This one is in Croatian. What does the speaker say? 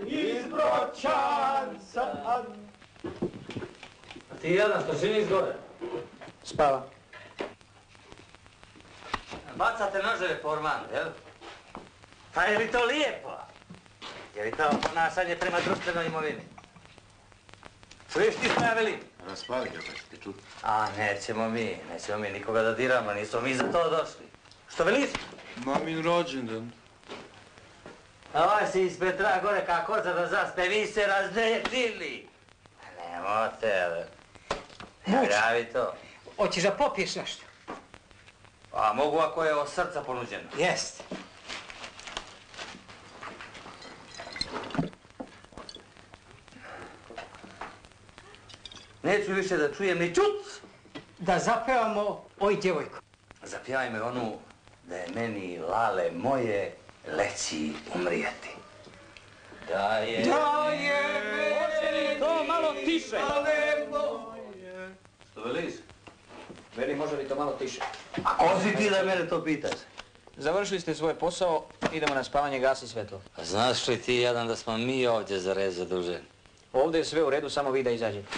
iz Broćanca. A ti jedan, što činiš gore? Spava. Bacate noževe po ormanu, jel? Pa je li to lijepo? Je li to ponašanje prema društvenoj imovini? Čuješ ti šta ja velim? Raspavi ga, pa ćete čuti. A, nećemo mi nikoga da diramo, nismo mi za to došli. Što veliš? Mamin rođendan. Ovaj si iz Petra gore kako koza da zaspe, vi se razdetili. Nemote, javi to. Hoćeš da popiješ nešto? A mogu ako je od srca ponuđeno. Jest. Neću više da čujem ni čut. Da zapevamo oj djevojko. Zapjevaj me onu da je meni lale moje leci umrijeti. Da je... To malo tiše. Što veliš? Veli, može li to malo tiše? A ko si ti da mene to pitaš? Završili ste svoj posao, idemo na spavanje, gasi svjetlo. A znaš li ti jedan da smo mi ovdje za red zaduženi? Ovdje je sve u redu, samo vi da izađete.